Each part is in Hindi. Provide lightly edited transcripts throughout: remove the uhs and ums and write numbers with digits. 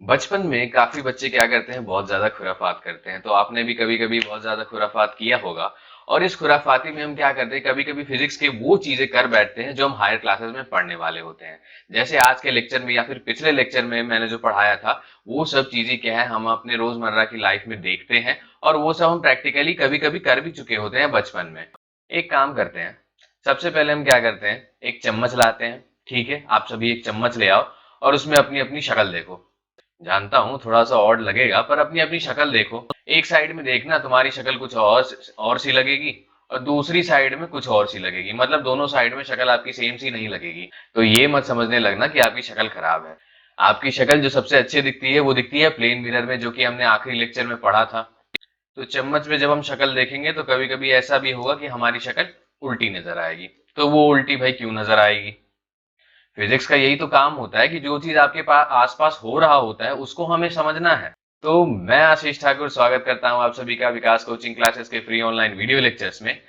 बचपन में काफी बच्चे क्या करते हैं, बहुत ज्यादा खुराफात करते हैं। तो आपने भी कभी कभी बहुत ज्यादा खुराफात किया होगा। और इस खुराफाती में हम क्या करते हैं, कभी कभी फिजिक्स के वो चीजें कर बैठते हैं जो हम हायर क्लासेस में पढ़ने वाले होते हैं। जैसे आज के लेक्चर में या फिर पिछले लेक्चर में मैंने जो पढ़ाया था, वो सब चीजें क्या है, हम अपने रोजमर्रा की लाइफ में देखते हैं और वो सब हम प्रैक्टिकली कभी कभी कर भी चुके होते हैं बचपन में। एक काम करते हैं, सबसे पहले हम क्या करते हैं, एक चम्मच लाते हैं। ठीक है, आप सभी एक चम्मच ले आओ और उसमें अपनी अपनी शक्ल देखो। जानता हूँ थोड़ा सा ऑड लगेगा, पर अपनी अपनी शक्ल देखो। एक साइड में देखना, तुम्हारी शक्ल कुछ और सी लगेगी और दूसरी साइड में कुछ और सी लगेगी। मतलब दोनों साइड में शक्ल आपकी सेम सी नहीं लगेगी। तो ये मत समझने लगना कि आपकी शक्ल खराब है। आपकी शक्ल जो सबसे अच्छी दिखती है वो दिखती है प्लेन मिरर में, जो कि हमने आखिरी लेक्चर में पढ़ा था। तो चम्मच में जब हम शक्ल देखेंगे तो कभी कभी ऐसा भी होगा कि हमारी शक्ल उल्टी नजर आएगी। तो वो उल्टी भाई क्यों नजर आएगी? फिजिक्स का यही तो काम होता है कि जो चीज आपके पास आसपास हो रहा होता है उसको हमें समझना है। तो मैं आशीष ठाकुर स्वागत करता हूं आप सभी का विकास कोचिंग क्लासेस के फ्री ऑनलाइन वीडियो लेक्चर्स में।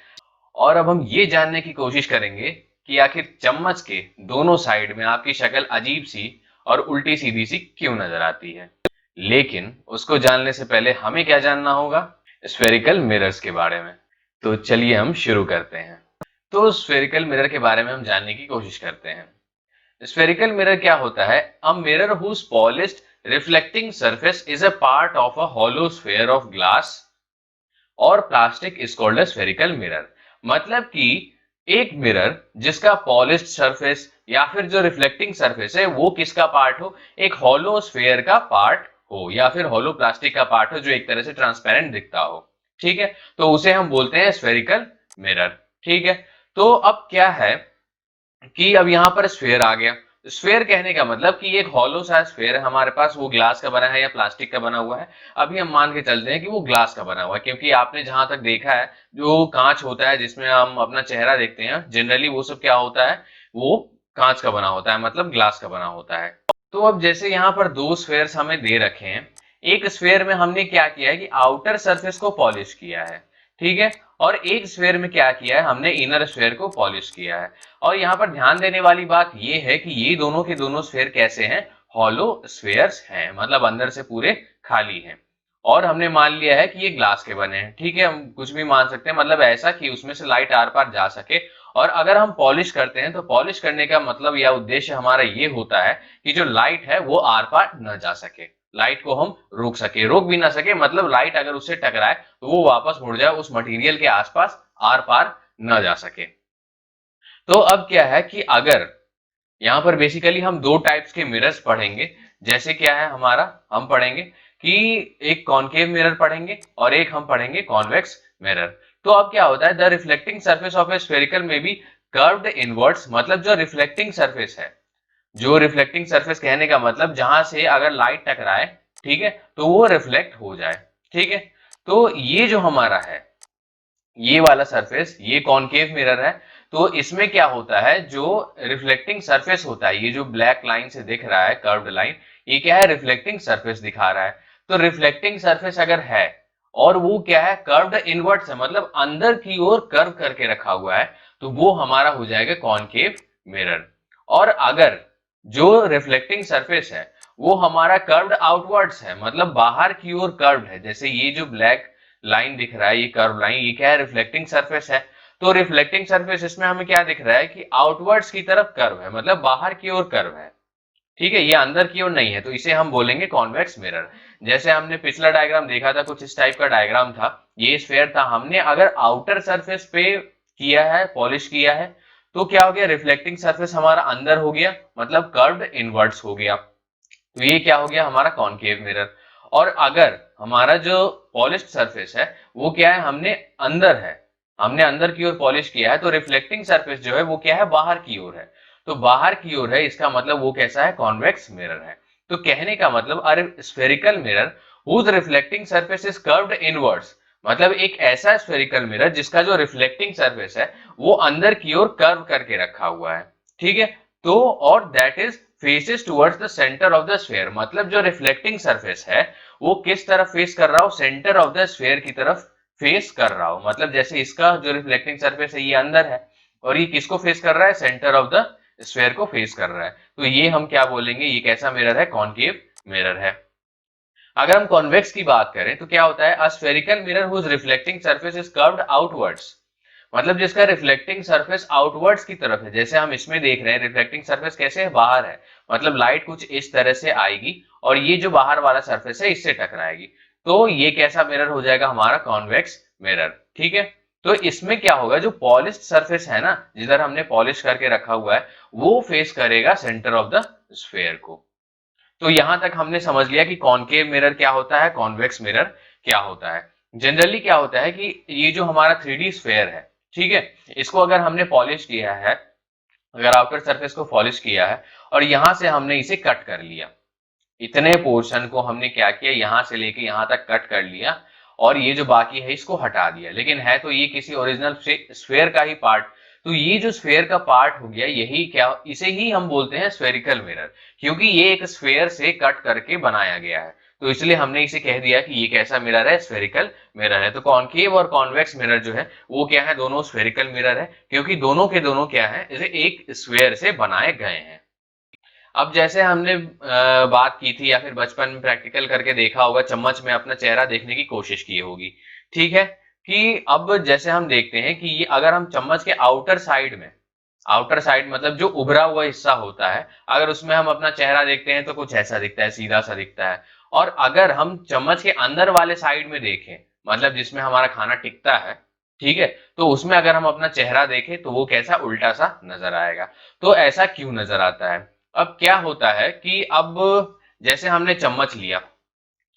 और अब हम ये जानने की कोशिश करेंगे कि आखिर चम्मच के दोनों साइड में आपकी शक्ल अजीब सी और उल्टी सीधी सी क्यों नजर आती है। लेकिन उसको जानने से पहले हमें क्या जानना होगा, स्फेरिकल मिरर्स के बारे में। तो चलिए हम शुरू करते हैं। तो स्फेरिकल मिरर के बारे में हम जानने की कोशिश करते हैं। स्फेरिकल मिरर क्या होता है? A mirror whose polished reflecting surface is a part of a hollow sphere of glass और plastic is called a spherical mirror. मतलब कि एक मिरर जिसका पॉलिश्ड सरफेस या फिर जो रिफ्लेक्टिंग सरफेस है वो किसका पार्ट हो, एक हॉलो स्फीयर का पार्ट हो या फिर हॉलो प्लास्टिक का पार्ट हो जो एक तरह से ट्रांसपेरेंट दिखता हो। ठीक है, तो उसे हम बोलते हैं स्फेरिकल मिरर। ठीक है, तो अब क्या है कि अब यहाँ पर स्फेयर आ गया। स्फेयर कहने का मतलब कि एक हॉलो सा स्फेयर है हमारे पास, वो ग्लास का बना है या प्लास्टिक का बना हुआ है। अभी हम मान के चलते हैं कि वो ग्लास का बना हुआ है, क्योंकि आपने जहां तक देखा है जो कांच होता है जिसमें हम अपना चेहरा देखते हैं, जनरली वो सब क्या होता है, वो कांच का बना होता है, मतलब ग्लास का बना होता है। तो अब जैसे यहाँ पर दो स्फेयर्स हमें दे रखे हैं, एक स्फेयर में हमने क्या किया है कि आउटर सरफेस को पॉलिश किया है। ठीक है, और एक स्फेयर में क्या किया है, हमने इनर स्फेयर को पॉलिश किया है। और यहाँ पर ध्यान देने वाली बात यह है कि ये दोनों के दोनों स्फेयर कैसे हैं, हॉलो स्फेयर्स हैं, मतलब अंदर से पूरे खाली हैं। और हमने मान लिया है कि ये ग्लास के बने हैं। ठीक है, हम कुछ भी मान सकते हैं, मतलब ऐसा कि उसमें से लाइट आर पार जा सके। और अगर हम पॉलिश करते हैं तो पॉलिश करने का मतलब या उद्देश्य हमारा ये होता है कि जो लाइट है वो आर पार न जा सके, लाइट को हम रोक सके, रोक भी ना सके, मतलब लाइट अगर उससे टकराए तो वो वापस मुड़ जाए, उस मटेरियल के आसपास आर पार न जा सके। तो अब क्या है कि अगर यहाँ पर बेसिकली हम दो टाइप्स के मिरर्स पढ़ेंगे। जैसे क्या है हमारा, हम पढ़ेंगे कि एक कॉनकेव मिरर पढ़ेंगे और एक हम पढ़ेंगे कॉन्वेक्स मिरर। तो अब क्या होता है, the reflecting surface of A spherical में बी कर्व्ड इनवर्ड्स, मतलब जो रिफ्लेक्टिंग सरफेस है, जो रिफ्लेक्टिंग सरफेस कहने का मतलब जहां से अगर लाइट टकराए, ठीक है, तो वो रिफ्लेक्ट हो जाए। ठीक है, तो ये जो हमारा है, ये वाला सरफेस, ये कॉनकेव मिरर है। तो इसमें क्या होता है, जो रिफ्लेक्टिंग सरफेस होता है, ये जो ब्लैक लाइन से दिख रहा है कर्व्ड लाइन, ये क्या है, रिफ्लेक्टिंग सरफेस दिखा रहा है। तो रिफ्लेक्टिंग सरफेस अगर है और वो क्या है, कर्व्ड इनवर्ट्स है, मतलब अंदर की ओर कर्व करके रखा हुआ है, तो वो हमारा हो जाएगा कॉनकेव मिरर। और अगर जो रिफ्लेक्टिंग सरफेस है वो हमारा कर्व्ड आउटवर्ड्स है, मतलब बाहर की ओर कर्व्ड है, जैसे ये जो ब्लैक लाइन दिख रहा है, ये कर्व लाइन, ये क्या है, रिफ्लेक्टिंग सरफेस है। तो रिफ्लेक्टिंग सरफेस इसमें हमें क्या दिख रहा है कि आउटवर्ड्स की तरफ कर्व है, मतलब बाहर की ओर कर्व है। ठीक है, ये अंदर की ओर नहीं है, तो इसे हम बोलेंगे कॉन्वेक्स मिरर। जैसे हमने पिछला डायग्राम देखा था, कुछ इस टाइप का डायग्राम था, ये स्फेयर था, हमने अगर आउटर सरफेस पे किया है, पॉलिश किया है, तो क्या हो गया, रिफ्लेक्टिंग सरफेस हमारा अंदर हो गया, मतलब कर्व्ड इनवर्ट्स हो गया। तो ये क्या हो गया, हमारा कॉनकेव मिरर। और अगर हमारा जो पॉलिश्ड सरफेस है वो क्या है, हमने अंदर है, हमने अंदर की ओर पॉलिश किया है, तो रिफ्लेक्टिंग सरफेस जो है वो क्या है, बाहर की ओर है। तो बाहर की ओर है, इसका मतलब वो कैसा है, कॉन्वेक्स मिरर है। तो कहने का मतलब, अरे spherical mirror whose reflecting surface is curved inwards, मतलब एक ऐसा स्फेरिकल मिरर जिसका जो रिफ्लेक्टिंग सरफेस है वो अंदर की ओर कर्व करके रखा हुआ है। ठीक है, तो और that is faces towards the centre of the sphere, मतलब जो रिफ्लेक्टिंग सरफेस है वो किस तरफ फेस कर रहा हो, सेंटर ऑफ द स्फीयर की तरफ फेस कर रहा हो। मतलब जैसे इसका जो रिफ्लेक्टिंग सरफेस है ये अंदर है और ये किसको फेस कर रहा है, सेंटर ऑफ द स्फीयर को फेस कर रहा है। तो ये हम क्या बोलेंगे, ये कैसा मिरर है, कॉनकेव मिरर है। अगर हम कॉन्वेक्स की बात करें तो क्या होता है, a spherical mirror whose reflecting surface is curved outwards, मतलब जिसका रिफ्लेक्टिंग सरफेस आउटवर्ड्स की तरफ है। जैसे हम इसमें देख रहे हैं रिफ्लेक्टिंग सरफेस कैसे है, बाहर है, मतलब लाइट कुछ इस तरह से आएगी और ये जो बाहर वाला सरफेस है इससे टकराएगी, तो ये कैसा मिरर हो जाएगा, हमारा कॉन्वेक्स मिरर। ठीक है, तो इसमें क्या होगा, जो पॉलिश्ड सरफेस है ना, जिधर हमने पॉलिश करके रखा हुआ है, वो फेस करेगा सेंटर ऑफ द स्फेयर को। तो यहां तक हमने समझ लिया कि कॉनकेव मिरर क्या होता है, कॉन्वेक्स मिरर क्या होता है। जनरली क्या होता है कि ये जो हमारा 3D स्फेयर है, ठीक है, इसको अगर हमने पॉलिश किया है, अगर आउटर सरफेस को पॉलिश किया है और यहां से हमने इसे कट कर लिया, इतने पोर्शन को हमने क्या किया, यहां से लेके यहां तक कट कर लिया और ये जो बाकी है इसको हटा दिया, लेकिन है तो ये किसी ओरिजिनल स्फेयर का ही पार्ट। तो ये जो स्फेयर का पार्ट हो गया, यही क्या, इसे ही हम बोलते हैं स्फेरिकल मिरर, क्योंकि ये एक स्फेयर से कट करके बनाया गया है, तो इसलिए हमने इसे कह दिया कि ये कैसा मिरर है, स्फेरिकल मिरर है। तो कॉनकेव और कॉन्वेक्स मिरर जो है वो क्या है, दोनों स्फेरिकल मिरर है, क्योंकि दोनों के दोनों क्या है, इसे एक स्फेयर से बनाए गए हैं। अब जैसे हमने बात की थी या फिर बचपन में प्रैक्टिकल करके देखा होगा, चम्मच में अपना चेहरा देखने की कोशिश की होगी, ठीक है, कि अब जैसे हम देखते हैं कि ये अगर हम चम्मच के आउटर साइड में, आउटर साइड मतलब जो उभरा हुआ हिस्सा होता है, अगर उसमें हम अपना चेहरा देखते हैं तो कुछ ऐसा दिखता है, सीधा सा दिखता है। और अगर हम चम्मच के अंदर वाले साइड में देखें, मतलब जिसमें हमारा खाना टिकता है, ठीक है, तो उसमें अगर हम अपना चेहरा देखें तो वो कैसा, उल्टा सा नजर आएगा। तो ऐसा क्यों नजर आता है? अब क्या होता है कि अब जैसे हमने चम्मच लिया,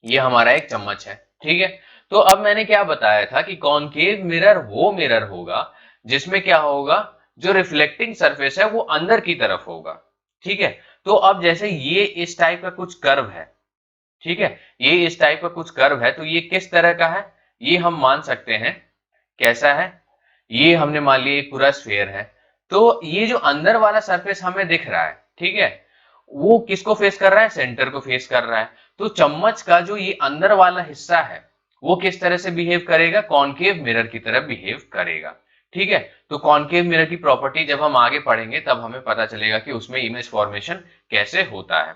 ये हमारा एक चम्मच है, ठीक है, तो अब मैंने क्या बताया था कि कॉनकेव मिरर वो मिरर होगा जिसमें क्या होगा, जो रिफ्लेक्टिंग सरफेस है वो अंदर की तरफ होगा, ठीक है। तो अब जैसे ये इस टाइप का कुछ कर्व है, ठीक है, ये इस टाइप का कुछ कर्व है, तो ये किस तरह का है, ये हम मान सकते हैं कैसा है, ये हमने मान लिया एक पूरा स्फेयर है। तो ये जो अंदर वाला सरफेस हमें दिख रहा है, ठीक है, वो किसको फेस कर रहा है, सेंटर को फेस कर रहा है। तो चम्मच का जो ये अंदर वाला हिस्सा है वो किस तरह से बिहेव करेगा, कॉनकेव मिरर की तरह बिहेव करेगा, ठीक है। तो कॉनकेव मिरर की प्रॉपर्टी जब हम आगे पढ़ेंगे तब हमें पता चलेगा कि उसमें इमेज फॉर्मेशन कैसे होता है,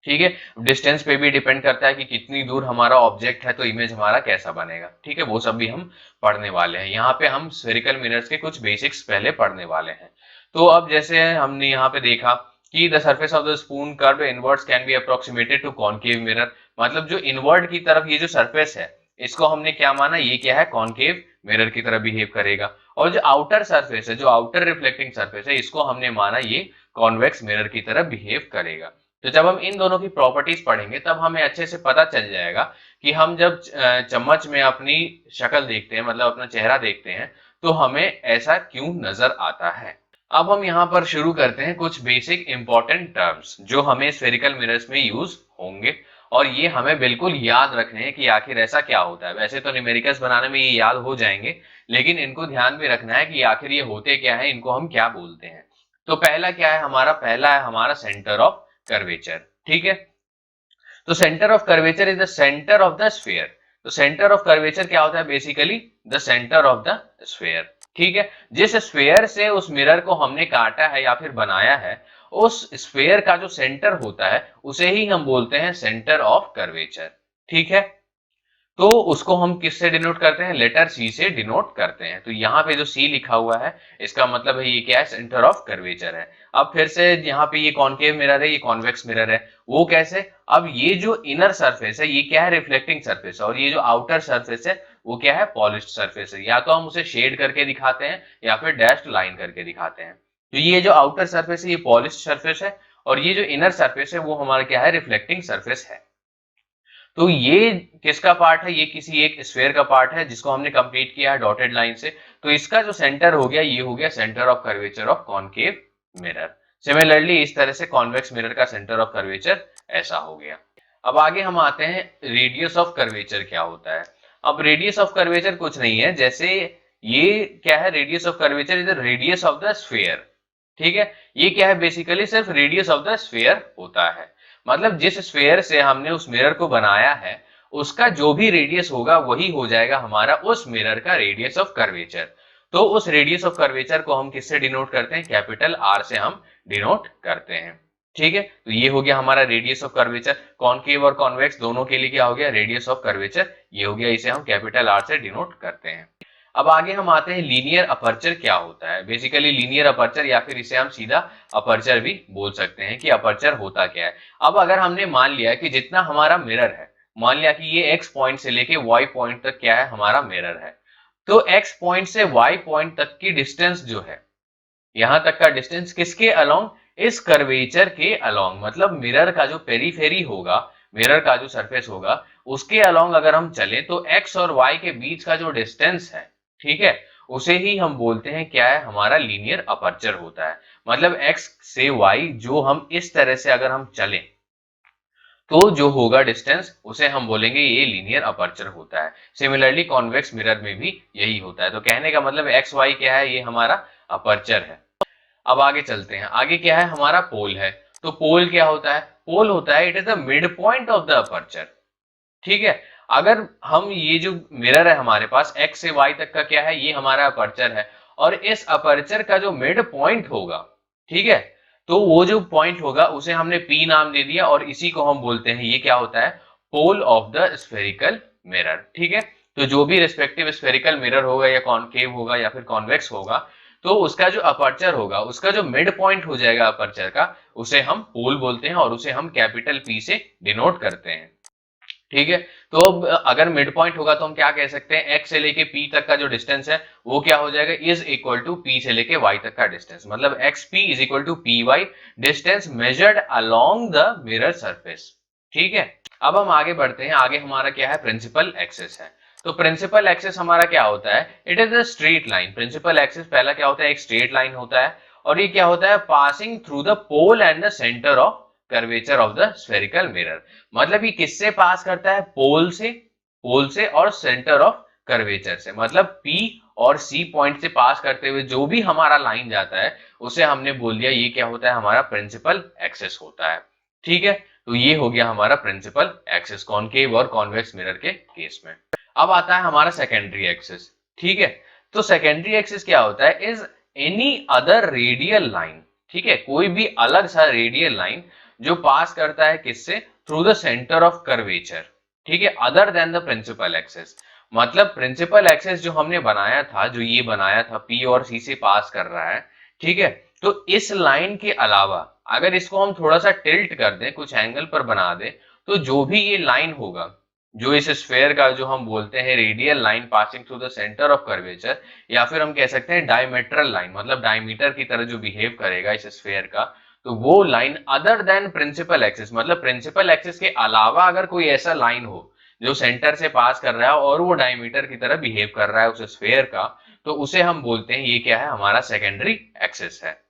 ठीक है। डिस्टेंस पे भी डिपेंड करता है कि कितनी दूर हमारा ऑब्जेक्ट है तो इमेज हमारा कैसा बनेगा, ठीक है, वो सब भी हम पढ़ने वाले हैं। यहाँ पे हम स्फेरिकल मिरर्स के कुछ बेसिक्स पहले पढ़ने वाले हैं। तो अब जैसे हमने यहाँ पे देखा कि the surface of the spoon curve inwards can be approximated to concave mirror, मतलब जो इनवर्ड की तरफ ये जो सरफेस है इसको हमने क्या माना, ये क्या है, कॉनकेव मिरर की तरह बिहेव करेगा। और जो आउटर सरफेस है, जो आउटर रिफ्लेक्टिंग सरफेस है, इसको हमने माना ये कॉन्वेक्स मिरर की तरह बिहेव करेगा। तो जब हम इन दोनों की प्रॉपर्टीज पढ़ेंगे तब हमें अच्छे से पता चल जाएगा कि हम जब चम्मच में अपनी शक्ल देखते हैं, मतलब अपना चेहरा देखते हैं, तो हमें ऐसा क्यों नजर आता है। अब हम यहाँ पर शुरू करते हैं कुछ बेसिक इंपॉर्टेंट टर्म्स जो हमें स्फेरिकल मिरर्स में यूज होंगे, और ये हमें बिल्कुल याद रखने हैं कि आखिर ऐसा क्या होता है। वैसे तो न्यूमेरिकल्स बनाने में ये याद हो जाएंगे, लेकिन इनको ध्यान में रखना है कि आखिर ये होते क्या है, इनको हम क्या बोलते हैं। तो पहला क्या है हमारा, पहला है हमारा सेंटर ऑफ कर्वेचर, ठीक है। तो centre of curvature is the centre of the sphere. तो सेंटर ऑफ कर्वेचर क्या होता है, basically the centre of the sphere, ठीक है। जिस स्फीयर से उस मिरर को हमने काटा है या फिर बनाया है, उस स्फीयर का जो सेंटर होता है उसे ही हम बोलते हैं सेंटर ऑफ कर्वेचर, ठीक है। तो उसको हम किससे डिनोट करते हैं, लेटर सी से डिनोट करते हैं। तो यहाँ पे जो सी लिखा हुआ है इसका मतलब है ये क्या है, सेंटर ऑफ कर्वेचर है। अब फिर से यहाँ पे ये कॉनकेव मिरर है, ये कॉन्वेक्स मिरर है, वो कैसे, अब ये जो इनर सरफेस है ये क्या है, रिफ्लेक्टिंग सरफेस है, और ये जो आउटर सरफेस है वो क्या है, पॉलिश्ड सरफेस है। या तो हम उसे शेड करके दिखाते हैं या फिर डैश्ड लाइन करके दिखाते हैं। तो ये जो आउटर सरफेस है ये पॉलिश्ड सरफेस है, और ये जो इनर सरफेस है वो हमारा क्या है, रिफ्लेक्टिंग सरफेस है। तो ये किसका पार्ट है, ये किसी एक स्फेयर का पार्ट है जिसको हमने कंप्लीट किया है डॉटेड लाइन से। तो इसका जो सेंटर हो गया ये हो गया centre of curvature of concave mirror. Similarly इस तरह से कॉन्वेक्स मिरर का सेंटर ऑफ कर्वेचर ऐसा हो गया। अब आगे हम आते हैं रेडियस ऑफ कर्वेचर क्या होता है। अब रेडियस ऑफ कर्वेचर कुछ नहीं है, जैसे ये क्या है, radius of curvature is the radius of the sphere, ठीक है। ये क्या है, बेसिकली सिर्फ रेडियस ऑफ द स्फेयर होता है, मतलब जिस स्फेयर से हमने उस मिरर को बनाया है उसका जो भी रेडियस होगा वही हो जाएगा हमारा उस मिरर का रेडियस ऑफ कर्वेचर। तो उस रेडियस ऑफ कर्वेचर को हम किससे डिनोट करते हैं, कैपिटल आर से हम डिनोट करते हैं। ठीक है, तो ये हो गया हमारा रेडियस ऑफ कर्वेचर। कॉनकेव और कॉन्वेक्स दोनों के लिए क्या हो गया, रेडियस ऑफ कर्वेचर ये हो गया, इसे हम कैपिटल आर से डिनोट करते हैं। अब आगे हम आते हैं लीनियर अपर्चर क्या होता है। बेसिकली लीनियर अपर्चर या फिर इसे हम सीधा अपर्चर भी बोल सकते हैं कि अपर्चर होता क्या है। अब अगर हमने मान लिया कि जितना हमारा मिरर है, मान लिया कि ये एक्स पॉइंट से लेके वाई पॉइंट तक क्या है, हमारा मिरर है, तो एक्स पॉइंट से वाई पॉइंट तक की डिस्टेंस जो है, यहां तक का डिस्टेंस किसके अलोंग, इस कर्वेचर के अलोंग, मतलब मिरर का जो पेरीफेरी होगा, मिरर का जो सरफेस होगा उसके अलोंग अगर हम चले तो एक्स और वाई के बीच का जो डिस्टेंस है, ठीक है, उसे ही हम बोलते हैं क्या है, हमारा लीनियर अपर्चर होता है। मतलब एक्स से वाई जो हम इस तरह से अगर हम चले तो जो होगा डिस्टेंस उसे हम बोलेंगे ये लीनियर अपर्चर होता है। सिमिलरली कॉन्वेक्स मिरर में भी यही होता है। तो कहने का मतलब एक्स वाई क्या है, ये हमारा अपर्चर है। अब आगे चलते हैं, आगे क्या है, हमारा पोल है। तो पोल क्या होता है, पोल होता है it is the mid point of the aperture. ठीक है, अगर हम ये जो मिरर है हमारे पास एक्स से वाई तक का क्या है, ये हमारा अपर्चर है, और इस अपर्चर का जो मिड पॉइंट होगा, ठीक है, तो वो जो पॉइंट होगा उसे हमने पी नाम दे दिया और इसी को हम बोलते हैं, ये क्या होता है, pole of the spherical mirror. ठीक है, तो जो भी रिस्पेक्टिव स्फेरिकल मिरर होगा या कॉनकेव होगा या फिर कॉन्वेक्स होगा, तो उसका जो अपर्चर होगा, उसका जो मिड पॉइंट हो जाएगा अपर्चर का, उसे हम पोल बोलते हैं और उसे हम कैपिटल पी से डिनोट करते हैं। ठीक है, तो अब अगर मिड पॉइंट होगा तो हम क्या कह सकते हैं, एक्स से लेके पी तक का जो डिस्टेंस है वो क्या हो जाएगा, इज इक्वल टू पी से लेके वाई तक का डिस्टेंस, मतलब X P is equal to P Y, distance measured along the mirror surface. ठीक है, अब हम आगे बढ़ते हैं, आगे हमारा क्या है, प्रिंसिपल एक्सिस है। तो प्रिंसिपल एक्सिस हमारा क्या होता है, it is a straight line. Principal axis पहला क्या होता है, एक स्ट्रेट लाइन होता है, और ये क्या होता है, passing through the pole and the centre of curvature of the spherical mirror. मतलब ये किससे पास करता है, पोल से, पोल से और सेंटर ऑफ कर्वेचर से, मतलब पी और सी पॉइंट से पास करते हुए जो भी हमारा लाइन जाता है उसे हमने बोल दिया ये क्या होता है, हमारा प्रिंसिपल एक्सिस होता है। ठीक है, तो ये हो गया हमारा प्रिंसिपल एक्सिस कॉनकेव और कॉन्वेक्स मिरर के केस में। अब आता है हमारा सेकेंडरी एक्सिस। ठीक है, तो सेकेंडरी एक्सिस क्या होता है, is any other radial line. ठीक है, कोई भी अलग सा रेडियल लाइन जो पास करता है किससे, through the centre of curvature. ठीक है, other than the principal axis. मतलब प्रिंसिपल एक्सिस जो हमने बनाया था, जो ये बनाया था पी और सी से पास कर रहा है, ठीक है, तो इस लाइन के अलावा अगर इसको हम थोड़ा सा टिल्ट कर दें, कुछ एंगल पर बना दें, तो जो भी ये लाइन होगा, जो इस स्फेयर का जो हम बोलते हैं radial line passing through the centre of curvature, या फिर हम कह सकते हैं डायमेट्रल लाइन, मतलब डायमीटर की तरह जो बिहेव करेगा इस स्फेयर का, तो वो line other than principal axis, मतलब प्रिंसिपल एक्सिस के अलावा अगर कोई ऐसा लाइन हो जो सेंटर से पास कर रहा है और वो डायमीटर की तरह बिहेव कर रहा है उस स्फेयर का, तो उसे हम बोलते हैं ये क्या है, हमारा सेकेंडरी एक्सिस है।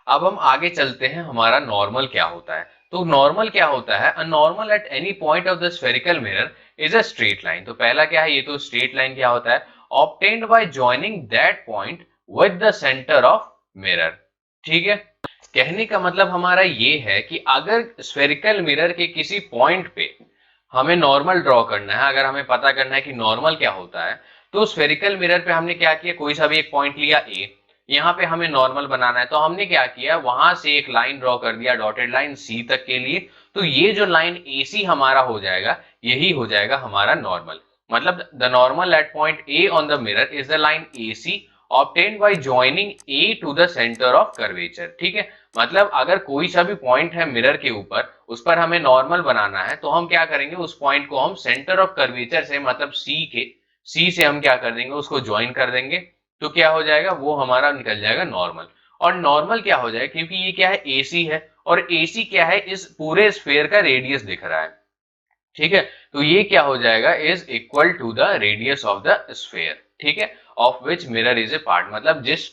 अब हम आगे चलते हैं, हमारा नॉर्मल क्या होता है। तो नॉर्मल क्या होता है, a normal at any point of the spherical mirror is a straight line. तो पहला क्या है, ये तो स्ट्रेट लाइन क्या होता है, obtained by joining that point with the centre of mirror. ठीक है, कहने का मतलब हमारा ये है कि अगर स्फेरिकल मिरर के किसी पॉइंट पे हमें नॉर्मल ड्रॉ करना है, अगर हमें पता करना है कि नॉर्मल क्या होता है, तो स्फेरिकल मिरर पे हमने क्या किया, कोई सा भी एक पॉइंट लिया ए, यहाँ पे हमें नॉर्मल बनाना है, तो हमने क्या किया, वहां से एक लाइन ड्रॉ कर दिया, डॉटेड लाइन सी तक के लिए। तो ये जो लाइन ए सी हमारा हो जाएगा, यही हो जाएगा हमारा नॉर्मल। मतलब the normal at point A on the mirror is the line A C obtained by joining A to the centre of curvature. ठीक है, मतलब अगर कोई सा भी पॉइंट है मिरर के ऊपर, उस पर हमें नॉर्मल बनाना है, तो हम क्या करेंगे, उस पॉइंट को हम सेंटर ऑफ कर्वेचर से, मतलब सी से हम क्या कर देंगे, उसको ज्वाइन कर देंगे, तो क्या हो जाएगा, वो हमारा निकल जाएगा नॉर्मल। और नॉर्मल क्या हो जाएगा, क्योंकि ये क्या है, एसी है, और एसी क्या है, इस पूरे स्फेयर का रेडियस दिख रहा है। ठीक है, तो ये क्या हो जाएगा, is equal to the radius of the sphere. ठीक है, of which mirror is a part, मतलब जिस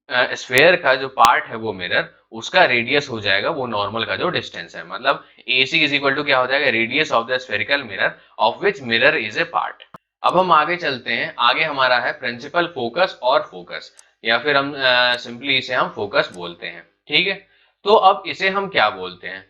स्फेयर का जो पार्ट है वो मिरर, उसका रेडियस हो जाएगा वो नॉर्मल का जो डिस्टेंस है। मतलब AC इज इक्वल टू क्या हो जाएगा, radius of the spherical mirror of which mirror is a part. अब हम आगे चलते हैं, आगे हमारा है प्रिंसिपल फोकस और फोकस, या फिर हम सिंपली इसे हम फोकस बोलते हैं। ठीक है, तो अब इसे हम क्या बोलते हैं,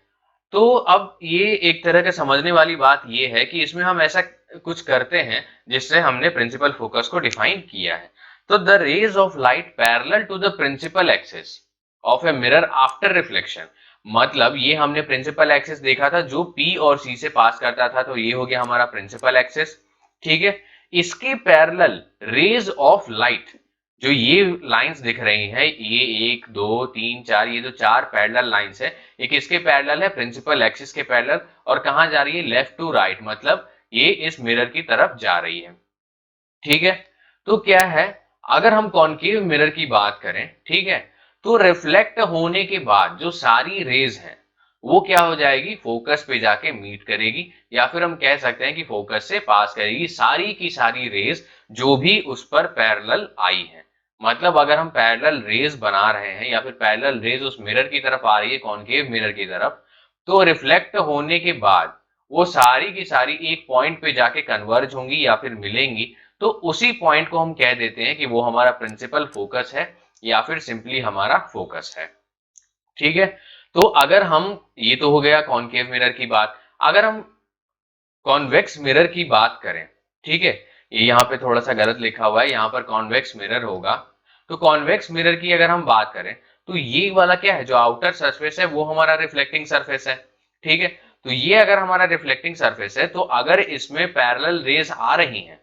तो अब ये एक तरह के समझने वाली बात ये है कि इसमें हम ऐसा कुछ करते हैं जिससे हमने प्रिंसिपल फोकस को डिफाइन किया है। तो the rays of light parallel to the principal axis of a mirror after reflection, मतलब ये हमने प्रिंसिपल एक्सिस देखा था जो P और C से पास करता था, तो ये हो गया हमारा प्रिंसिपल एक्सिस। ठीक है, इसके पैरेलल रेज ऑफ लाइट, जो ये लाइंस दिख रही हैं, ये 1 2 3 4, ये जो 4 पैरेलल लाइंस है, एक इसके पैरेलल है प्रिंसिपल एक्सिस के पैरेलल, और कहां जा रही है, लेफ्ट टू राइट, मतलब ये इस मिरर की तरफ जा रही है। ठीक है, तो क्या है, अगर हम कॉनकेव मिरर की बात करें, ठीक है, तो रिफ्लेक्ट होने के बाद जो सारी रेज हैं वो क्या हो जाएगी, फोकस पे जाके मीट करेगी, या फिर हम कह सकते हैं कि फोकस से पास करेगी सारी की सारी रेज जो भी उस पर पैरेलल आई है। मतलब अगर हम पैरेलल रेज बना रहे हैं या फिर पैरेलल रेज उस मिरर की तरफ आ रही है, कॉनकेव मिरर की तरफ, तो रिफ्लेक्ट होने के बाद वो सारी की सारी एक पॉइंट पे जाके कन्वर्ज होंगी या फिर मिलेंगी, तो उसी पॉइंट को हम कह देते हैं कि वो हमारा प्रिंसिपल फोकस है या फिर सिंपली हमारा फोकस है। ठीक है, तो अगर हम, ये तो हो गया कॉनकेव मिरर की बात, अगर हम कॉन्वेक्स मिरर की बात करें, ठीक है, ये यहाँ पे थोड़ा सा गलत लिखा हुआ है, यहाँ पर कॉन्वेक्स मिरर होगा। तो कॉन्वेक्स मिरर की अगर हम बात करें, तो ये वाला क्या है, जो आउटर सरफेस है वो हमारा रिफ्लेक्टिंग सरफेस है। ठीक है, तो ये अगर हमारा रिफ्लेक्टिंग सरफेस है, तो अगर इसमें पैरेलल रेज आ रही हैं,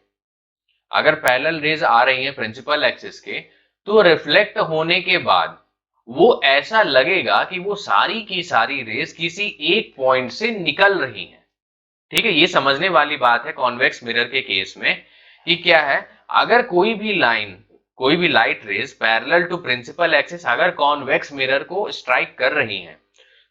अगर पैरेलल रेज आ रही हैं प्रिंसिपल एक्सिस के, तो रिफ्लेक्ट होने के बाद वो ऐसा लगेगा कि वो सारी की सारी रेज किसी एक पॉइंट से निकल रही हैं। ठीक है, ये समझने वाली बात है कॉन्वेक्स मिरर के केस में कि क्या है, अगर कोई भी लाइन, कोई भी light rays parallel to principal axis अगर कॉन्वेक्स मिरर को स्ट्राइक कर रही हैं,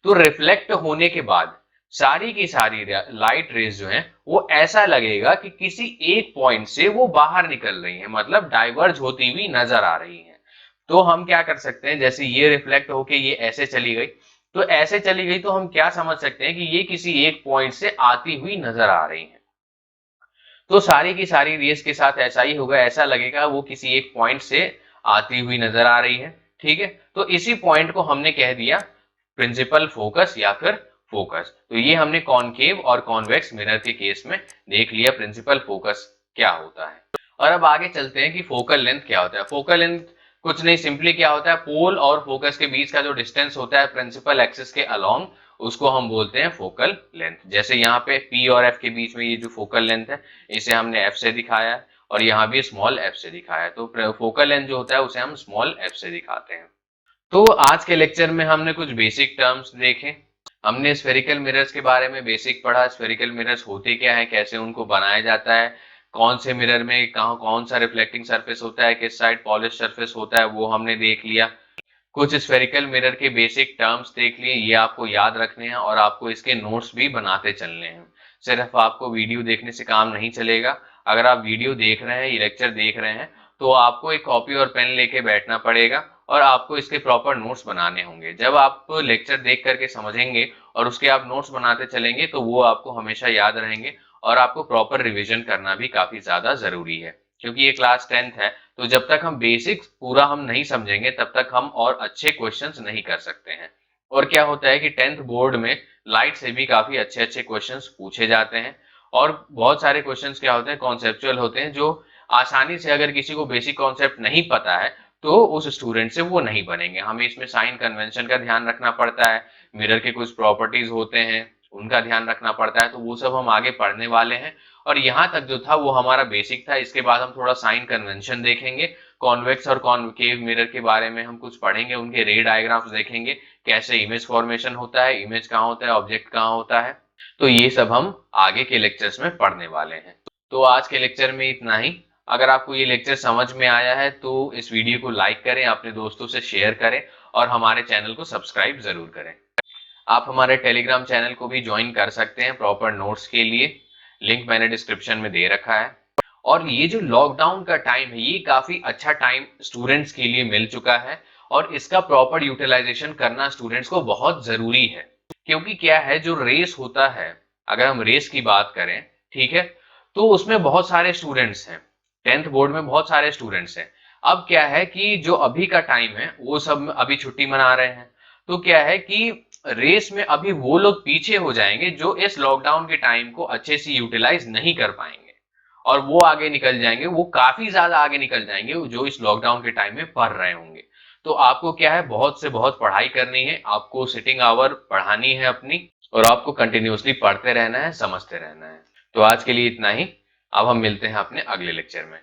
तो रिफ्लेक्ट होने के बाद सारी की सारी लाइट रेज जो हैं वो ऐसा लगेगा कि किसी एक पॉइंट से वो बाहर निकल रही हैं, मतलब डाइवर्ज होती हुई नजर आ रही हैं। तो हम क्या कर सकते हैं, जैसे ये रिफ्लेक्ट होके ये ऐसे चली गई, तो ऐसे चली गई तो हम क्या समझ सकते हैं कि ये किसी एक पॉइंट से आती हुई नजर आ रही है। तो सारी की सारी रेस के साथ ऐसा ही होगा, ऐसा लगेगा वो किसी एक पॉइंट से आती हुई नजर आ रही है। ठीक है, तो इसी पॉइंट को हमने कह दिया प्रिंसिपल फोकस या फिर फोकस। तो ये हमने कॉनकेव और कॉन्वेक्स मिरर के केस में देख लिया प्रिंसिपल फोकस क्या होता है। और अब आगे चलते हैं कि फोकल लेंथ क्या होता है। फोकल लेंथ कुछ नहीं, सिंपली क्या होता है, पोल और फोकस के बीच का जो डिस्टेंस होता है प्रिंसिपल एक्सिस के अलोंग, उसको हम बोलते हैं फोकल लेंथ। जैसे यहाँ पे P और F के बीच में ये जो फोकल लेंथ है, इसे हमने F से दिखाया है, और यहाँ भी स्मॉल f से दिखाया है, तो फोकल लेंथ जो होता है उसे हम स्मॉल f से दिखाते हैं। तो आज के लेक्चर में हमने कुछ बेसिक टर्म्स देखे, हमने स्फेरिकल मिरर्स के बारे में बेसिक पढ़ा, स्फेरिकल मिरर्स होते क्या है, कैसे उनको बनाया जाता है, कौन से मिरर में कहाँ कौन सा रिफ्लेक्टिंग सरफेस होता है, किस साइड पॉलिश सरफेस होता है, वो हमने देख लिया। कुछ स्फेरिकल मिरर के बेसिक टर्म्स देख लिए, ये आपको याद रखने हैं और आपको इसके नोट्स भी बनाते चलने हैं। सिर्फ आपको वीडियो देखने से काम नहीं चलेगा, अगर आप वीडियो देख रहे हैं, ये लेक्चर देख रहे हैं, तो आपको एक कॉपी और पेन लेके बैठना पड़ेगा और आपको इसके प्रॉपर नोट्स बनाने होंगे। जब आप लेक्चर देख करके समझेंगे और उसके आप नोट्स बनाते चलेंगे, तो वो आपको हमेशा याद रहेंगे और आपको प्रॉपर रिविजन करना भी काफी ज्यादा जरूरी है, क्योंकि ये क्लास 10th है, तो जब तक हम बेसिक्स पूरा हम नहीं समझेंगे तब तक हम और अच्छे क्वेश्चंस नहीं कर सकते हैं। और क्या होता है कि 10th बोर्ड में लाइट से भी काफी अच्छे अच्छे क्वेश्चंस पूछे जाते हैं, और बहुत सारे क्वेश्चंस क्या होते हैं, कॉन्सेप्चुअल होते हैं, जो आसानी से अगर किसी को बेसिक कॉन्सेप्ट नहीं पता है तो उस स्टूडेंट से वो नहीं बनेंगे। हमें इसमें साइन कन्वेंशन का ध्यान रखना पड़ता है, मिरर के कुछ प्रॉपर्टीज होते हैं उनका ध्यान रखना पड़ता है, तो वो सब हम आगे पढ़ने वाले हैं। और यहाँ तक जो था वो हमारा बेसिक था, इसके बाद हम थोड़ा साइन कन्वेंशन देखेंगे, कॉन्वेक्स और कॉनकेव मिरर के बारे में हम कुछ पढ़ेंगे, उनके रे डायग्राम्स देखेंगे, कैसे इमेज फॉर्मेशन होता है, इमेज कहाँ होता है, ऑब्जेक्ट कहाँ होता है, तो ये सब हम आगे के लेक्चर्स में पढ़ने वाले हैं। तो आज के लेक्चर में इतना ही। अगर आपको ये लेक्चर समझ में आया है तो इस वीडियो को लाइक करें, अपने दोस्तों से शेयर करें और हमारे चैनल को सब्सक्राइब जरूर करें। आप हमारे टेलीग्राम चैनल को भी ज्वाइन कर सकते हैं प्रॉपर नोट्स के लिए, लिंक मैंने डिस्क्रिप्शन में दे रखा है। और ये जो लॉकडाउन का टाइम है, ये काफी अच्छा टाइम स्टूडेंट्स के लिए मिल चुका है, और इसका प्रॉपर यूटिलाइजेशन करना स्टूडेंट्स को बहुत जरूरी है। क्योंकि क्या है, जो रेस होता है, अगर हम रेस की बात करें, ठीक है, तो उसमें बहुत सारे स्टूडेंट्स हैं, 10th बोर्ड में बहुत सारे स्टूडेंट्स हैं। अब क्या है कि जो अभी का टाइम है वो सब अभी छुट्टी मना रहे हैं, तो क्या है कि रेस में अभी वो लोग पीछे हो जाएंगे जो इस लॉकडाउन के टाइम को अच्छे से यूटिलाइज नहीं कर पाएंगे, और वो आगे निकल जाएंगे, वो काफी ज्यादा आगे निकल जाएंगे जो इस लॉकडाउन के टाइम में पढ़ रहे होंगे। तो आपको क्या है, बहुत से बहुत पढ़ाई करनी है, आपको सिटिंग आवर पढ़ानी है अपनी, और आपको कंटिन्यूअसली पढ़ते रहना है, समझते रहना है। तो आज के लिए इतना ही। अब हम मिलते हैं अपने अगले लेक्चर में।